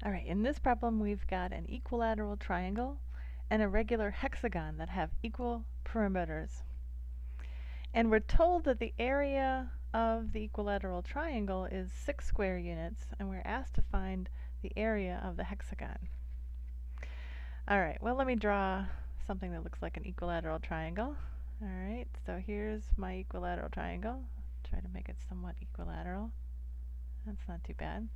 All right, in this problem we've got an equilateral triangle and a regular hexagon that have equal perimeters. And we're told that the area of the equilateral triangle is 6 square units, and we're asked to find the area of the hexagon. All right, well, let me draw something that looks like an equilateral triangle. All right, so here's my equilateral triangle. Try to make it somewhat equilateral. That's not too bad.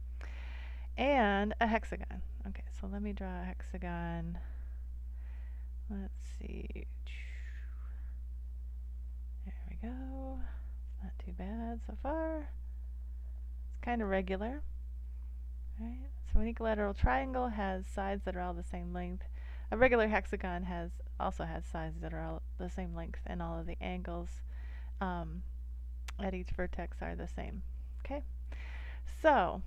And a hexagon. Okay, so let me draw a hexagon. Let's see. There we go. It's not too bad so far. It's kind of regular. Right? So an equilateral triangle has sides that are all the same length. A regular hexagon also has sides that are all the same length, and all of the angles at each vertex are the same. Okay? So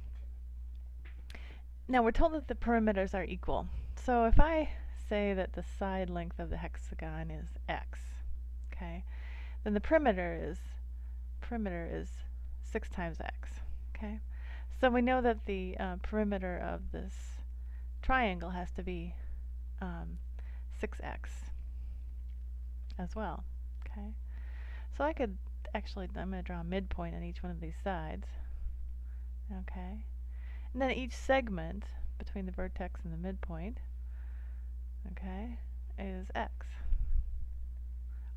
now we're told that the perimeters are equal. So if I say that the side length of the hexagon is x, okay, then the perimeter is 6 times x. Okay, so we know that the perimeter of this triangle has to be 6x as well. Okay, so I could actually, I'm going to draw a midpoint on each one of these sides. Okay, and then each segment between the vertex and the midpoint, okay, is x.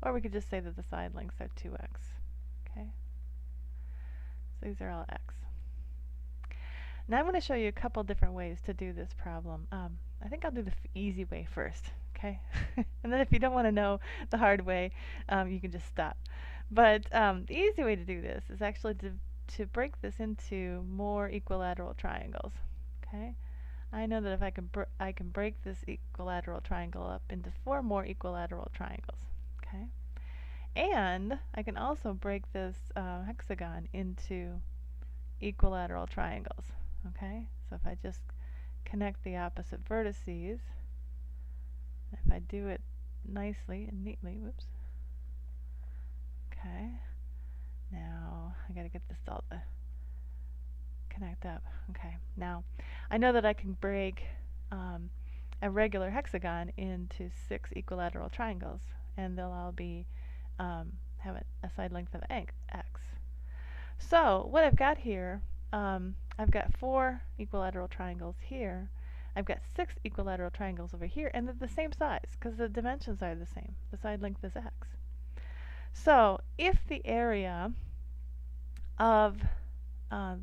Or we could just say that the side lengths are 2x. Okay, so these are all x. Now I'm going to show you a couple different ways to do this problem. I think I'll do the easy way first, okay? And then if you don't want to know the hard way, you can just stop. But the easy way to do this is actually to break this into more equilateral triangles, okay? I know that if I can break this equilateral triangle up into 4 more equilateral triangles, okay? And I can also break this hexagon into equilateral triangles. Okay, so if I just connect the opposite vertices, if I do it nicely and neatly, whoops. Okay, now I gotta get this all to connect up. Okay, now I know that I can break a regular hexagon into 6 equilateral triangles, and they'll all be have a side length of x. So what I've got here, I've got 4 equilateral triangles here. I've got 6 equilateral triangles over here, and they're the same size because the dimensions are the same. The side length is x. So if the area of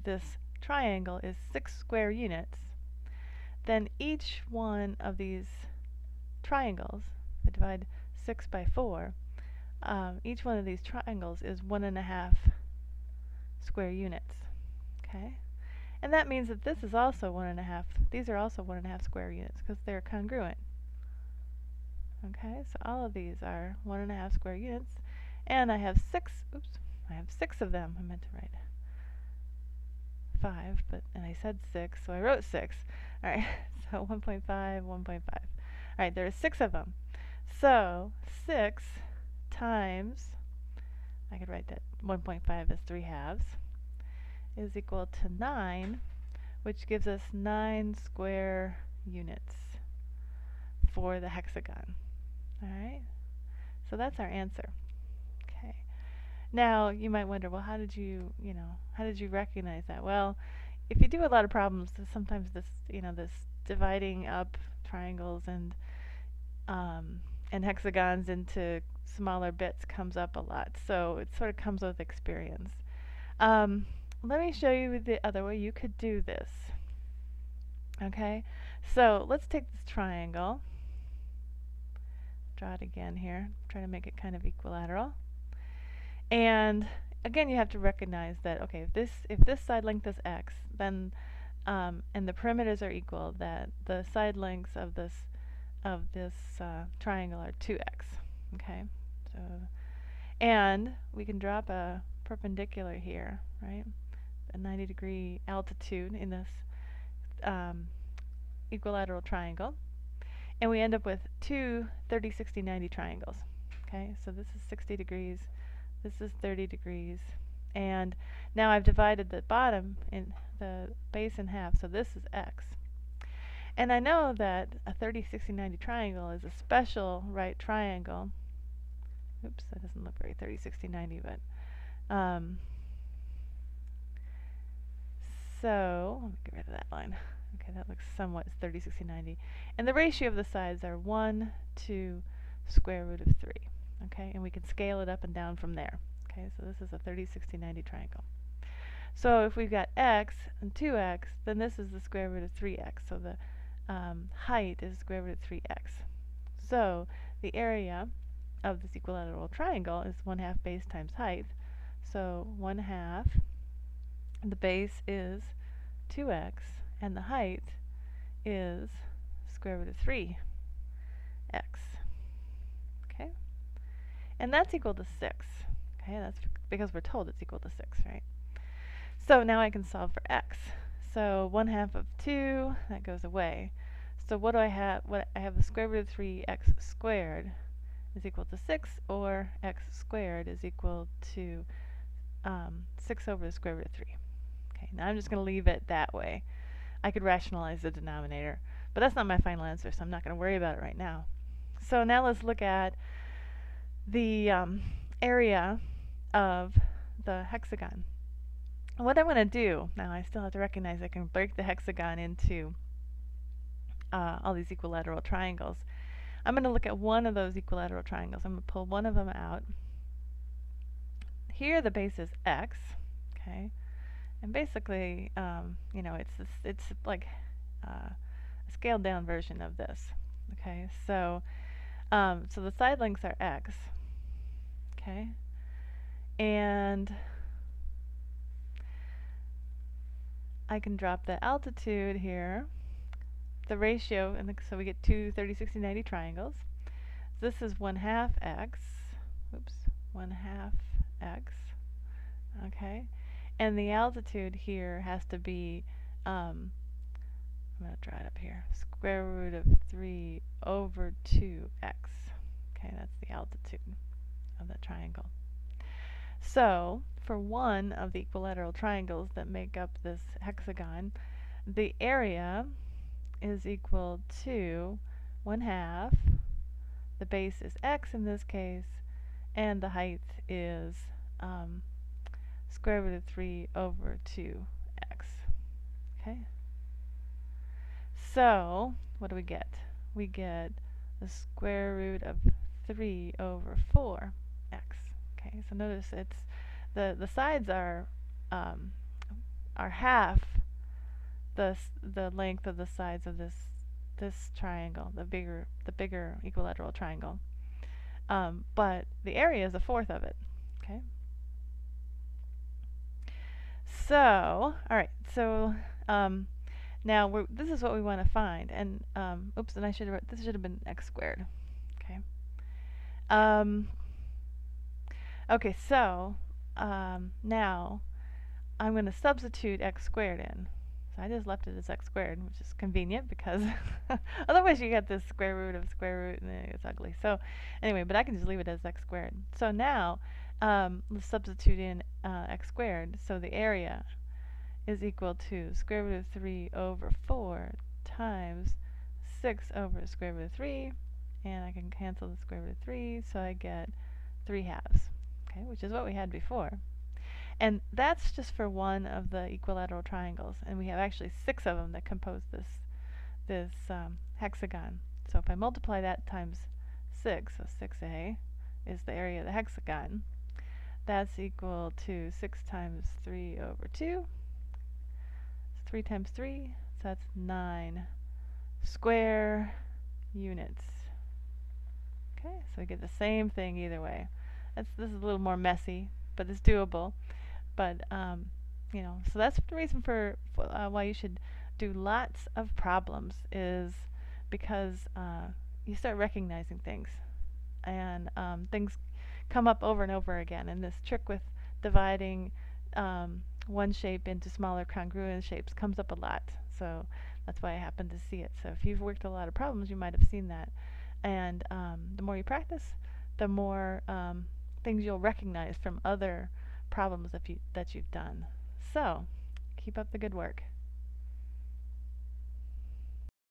this triangle is 6 square units, then each one of these triangles, if I divide 6 by 4, each one of these triangles is 1.5 square units. Okay, and that means that this is also 1.5. These are also 1.5 square units because they're congruent. Okay, so all of these are 1.5 square units, and I have 6. Oops, I have 6 of them. I meant to write 5, and I said 6, so I wrote 6. All right, so 1.5, 1.5. All right, there are 6 of them. So 6 times, I could write that 1.5 as 3 halves, is equal to 9, which gives us 9 square units for the hexagon. All right, so that's our answer. Okay. Now you might wonder, well, how did you recognize that? Well, if you do a lot of problems, sometimes this dividing up triangles and hexagons into smaller bits comes up a lot. So it sort of comes with experience. Let me show you the other way you could do this. Okay, so let's take this triangle, draw it again here, try to make it kind of equilateral. And again, you have to recognize that, okay, if this side length is x, then and the perimeters are equal, that the side lengths of this triangle are 2x. Okay, so and we can drop a perpendicular here, right? A 90-degree altitude in this equilateral triangle, and we end up with 2 30, 60, 90 triangles. Okay, so this is 60 degrees, this is 30 degrees, and now I've divided the bottom in the base in half, so this is x. And I know that a 30, 60, 90 triangle is a special right triangle. Oops, that doesn't look very 30, 60, 90, but so let me get rid of that line. Okay, that looks somewhat 30, 60, 90. And the ratio of the sides are 1 to square root of 3. Okay, and we can scale it up and down from there. Okay, so this is a 30, 60, 90 triangle. So if we've got x and 2x, then this is the square root of 3x. So the height is square root of 3x. So the area of this equilateral triangle is 1/2 base times height. So 1/2, the base is 2x, and the height is square root of 3x. Okay? And that's equal to 6. Okay, that's because we're told it's equal to 6, right? So now I can solve for x. So 1/2 of 2, that goes away. So what do I have? I have the square root of 3x squared is equal to 6, or x squared is equal to 6 over the square root of 3. Okay, now I'm just going to leave it that way. I could rationalize the denominator, but that's not my final answer, so I'm not going to worry about it right now. So now let's look at the area of the hexagon. What I'm going to do, now I still have to recognize I can break the hexagon into all these equilateral triangles. I'm going to look at one of those equilateral triangles. I'm going to pull one of them out. Here the base is x, okay, and basically, you know, it's like a scaled down version of this, okay. So, so the side lengths are x, okay, and I can drop the altitude here. The ratio, and so we get two 30, 60, 90 triangles. This is 1/2 x. Oops, 1/2 x. Okay, and the altitude here has to be, I'm going to draw it up here, square root of 3 over 2x. Okay, that's the altitude of that triangle. So, for one of the equilateral triangles that make up this hexagon, the area is equal to 1/2, the base is x in this case, and the height is square root of 3 over 2x. Okay? So, what do we get? We get the square root of 3 over 4x. Okay, so notice it's the sides are half the length of the sides of this triangle, the bigger equilateral triangle, but the area is 1/4 of it. Okay. So, all right. So now this is what we want to find, and oops, and this should have been x squared. Okay. Okay. So now I'm going to substitute x squared in. So I just left it as x squared, which is convenient because otherwise you get this square root of square root and then it's ugly. So anyway, but I can just leave it as x squared. So now let's substitute in x squared. So the area is equal to square root of 3 over 4 times 6 over square root of 3, and I can cancel the square root of 3, so I get 3/2, okay, which is what we had before. And that's just for one of the equilateral triangles, and we have actually 6 of them that compose this hexagon. So if I multiply that times 6, so 6a is the area of the hexagon, that's equal to 6 times 3 over 2. 3 times 3, so that's 9 square units. Okay, so we get the same thing either way. This is a little more messy, but it's doable. But you know, so that's the reason for why you should do lots of problems, is because you start recognizing things, and things come up over and over again. And this trick with dividing one shape into smaller congruent shapes comes up a lot, so that's why I happen to see it. So if you've worked a lot of problems, you might have seen that, and the more you practice, the more things you'll recognize from other problems that you've done. So keep up the good work.